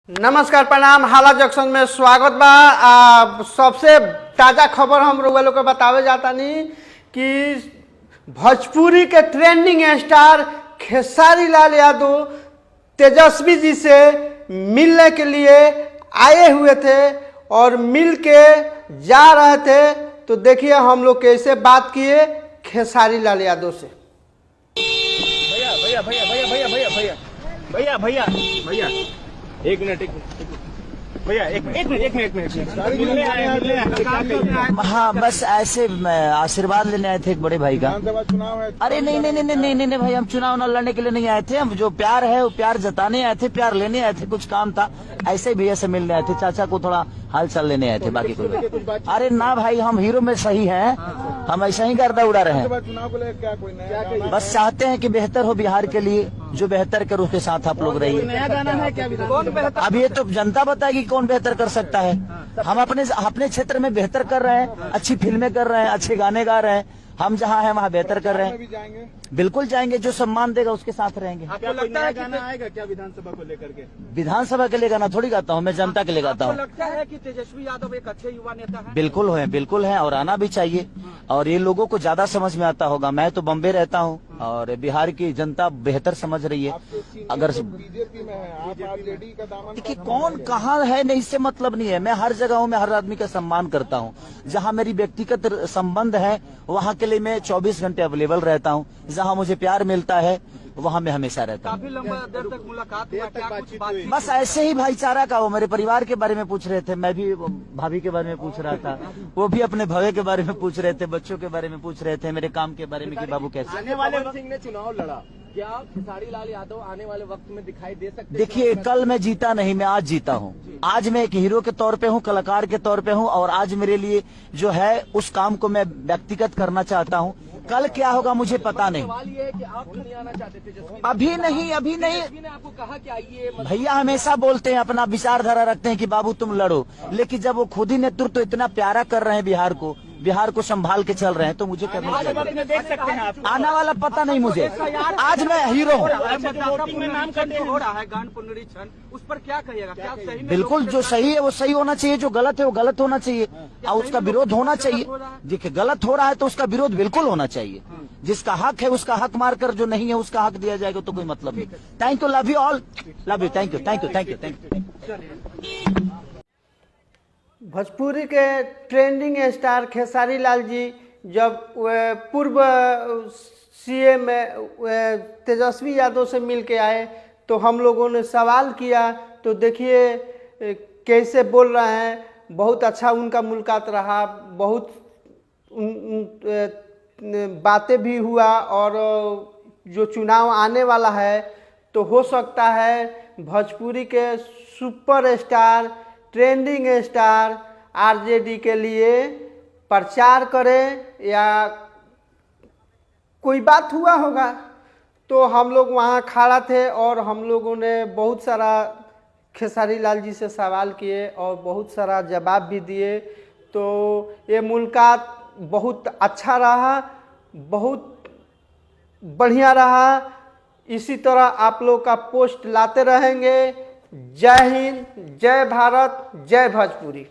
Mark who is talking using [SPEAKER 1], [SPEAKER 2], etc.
[SPEAKER 1] नमस्कार प्रणाम। हाला जंक्शन में स्वागत बा। सबसे ताज़ा खबर हम लोग को बतावे जाता नहीं कि भोजपुरी के ट्रेंडिंग स्टार खेसारी लाल यादव तेजस्वी जी से मिलने के लिए आए हुए थे और मिल के जा रहे थे। तो देखिए हम लोग कैसे बात किए खेसारी लाल यादव से।
[SPEAKER 2] भैया भैया भैया भैया भैया भैया भैया भैया भैया भैया एक मिनट भैया एक मिनट
[SPEAKER 3] हाँ, बस ऐसे आशीर्वाद लेने आए थे एक बड़े भाई का।
[SPEAKER 2] चुनाव है।
[SPEAKER 3] अरे नहीं नहीं नहीं नहीं नहीं नहीं भाई, हम चुनाव न लड़ने के लिए नहीं आए थे। हम जो प्यार है वो प्यार जताने आए थे, प्यार लेने आए थे। कुछ काम था, ऐसे ही भैया से मिलने आए थे, चाचा को थोड़ा हाल चाल लेने आए थे, बाकी कोई। अरे ना भाई, हम हीरो में सही हैं, हम ऐसा ही गर्दा उड़ा रहे हैं।
[SPEAKER 2] चुनाव को लेकर क्या कोई नया
[SPEAKER 3] बस चाहते हैं कि बेहतर हो बिहार के लिए, जो बेहतर करे उसके साथ आप लोग रहिए।
[SPEAKER 2] नया गाना है क्या? कौन बेहतर?
[SPEAKER 3] अब ये तो जनता बताएगी कौन बेहतर कर सकता है। हम अपने क्षेत्र में बेहतर कर रहे हैं, अच्छी फिल्में कर रहे हैं, अच्छे गाने गा रहे हैं। हम जहाँ हैं वहाँ बेहतर कर रहे हैं।
[SPEAKER 2] जाएंगे?
[SPEAKER 3] बिल्कुल जाएंगे, जो सम्मान देगा उसके साथ रहेंगे।
[SPEAKER 2] आपको लगता है गाना आएगा क्या विधानसभा को लेकर के?
[SPEAKER 3] विधानसभा के लिए गाना थोड़ी गाता हूँ मैं, जनता के लिए गाता हूँ।
[SPEAKER 2] लगता है कि तेजस्वी यादव एक अच्छे युवा नेता है?
[SPEAKER 3] बिल्कुल है और आना भी चाहिए। और ये लोगों को ज्यादा समझ में आता होगा। मैं तो बम्बे रहता हूँ और बिहार की जनता बेहतर समझ रही है। अगर
[SPEAKER 2] बीजेपी में है, आप आरजेडी का दामन।
[SPEAKER 3] देखिए कौन कहाँ है नहीं, इससे मतलब नहीं है। मैं हर जगह हूँ, मैं हर आदमी का सम्मान करता हूँ। जहाँ मेरी व्यक्तिगत संबंध है वहाँ के लिए मैं 24 घंटे अवेलेबल रहता हूँ। जहाँ मुझे प्यार मिलता है वहाँ मैं हमेशा रहता हूँ।
[SPEAKER 2] काफी लंबा देर तक मुलाकात हुआ, क्या कुछ बातचीत?
[SPEAKER 3] बस ऐसे ही भाईचारा का। वो मेरे परिवार के बारे में पूछ रहे थे, मैं भी भाभी के बारे में पूछ रहा था, वो भी अपने भवे के बारे में पूछ रहे थे, बच्चों के बारे में पूछ रहे थे, मेरे काम के बारे में कि बाबू कैसे।
[SPEAKER 2] आने वाले सिंह ने चुनाव लड़ा, क्या खेसारी लाल यादव आने वाले वक्त में दिखाई दे सकते?
[SPEAKER 3] देखिए कल मैं जीता नहीं, मैं आज जीता हूँ। आज मैं एक हीरो के तौर पे हूँ, कलाकार के तौर पे हूँ और आज मेरे लिए जो है उस काम को मैं व्यक्तिगत करना चाहता हूँ। कल क्या होगा मुझे पता नहीं।
[SPEAKER 2] सवाल ये है कि आप क्यों नहीं आना चाहते तेजस्वी?
[SPEAKER 3] अभी नहीं
[SPEAKER 2] तेजस्वी ने आपको कहा कि आइए।
[SPEAKER 3] भैया हमेशा बोलते हैं, अपना विचारधारा रखते हैं कि बाबू तुम लड़ो, लेकिन जब वो खुद ही नेतृत्व इतना प्यारा कर रहे हैं बिहार को संभाल के चल रहे हैं, तो मुझे करना चाहिए।
[SPEAKER 2] देख सकते हैं आप
[SPEAKER 3] आने वाला पता नहीं मुझे। आज मैं हीरो हूँ।
[SPEAKER 2] नाम कंटेंट हो रहा है गान पुनरीक्षण, उस पर क्या कहिएगा? क्या सही में
[SPEAKER 3] बिल्कुल, जो सही है वो सही होना चाहिए, जो गलत है वो गलत होना चाहिए और उसका विरोध होना चाहिए। देखिए गलत हो रहा है तो उसका विरोध बिल्कुल होना चाहिए। जिसका हक है उसका हक मारकर जो नहीं है उसका हक दिया जाएगा तो कोई मतलब नहीं। Thank you, love you all, love you, thank you thank you thank you thank you.
[SPEAKER 1] Bhojpuri के ट्रेंडिंग स्टार खेसारी लाल जी जब पूर्व सीएम तेजस्वी यादव से मिल के आए तो हम लोगों ने सवाल किया। तो देखिए कैसे बोल रहे हैं। बहुत अच्छा उनका मुलाकात रहा, बहुत बातें भी हुआ और जो चुनाव आने वाला है तो हो सकता है भोजपुरी के super star trending star RJD के लिए प्रचार करें या कोई बात हुआ होगा। तो हम लोग वहाँ खड़ा थे और हम लोगों ने बहुत सारा खेसारी लाल जी से सवाल किए और बहुत सारा जवाब भी दिए। तो ये मुलाकात बहुत अच्छा रहा, बहुत बढ़िया रहा। इसी तरह आप लोग का पोस्ट लाते रहेंगे। जय हिंद, जय भारत, जय भोजपुरी।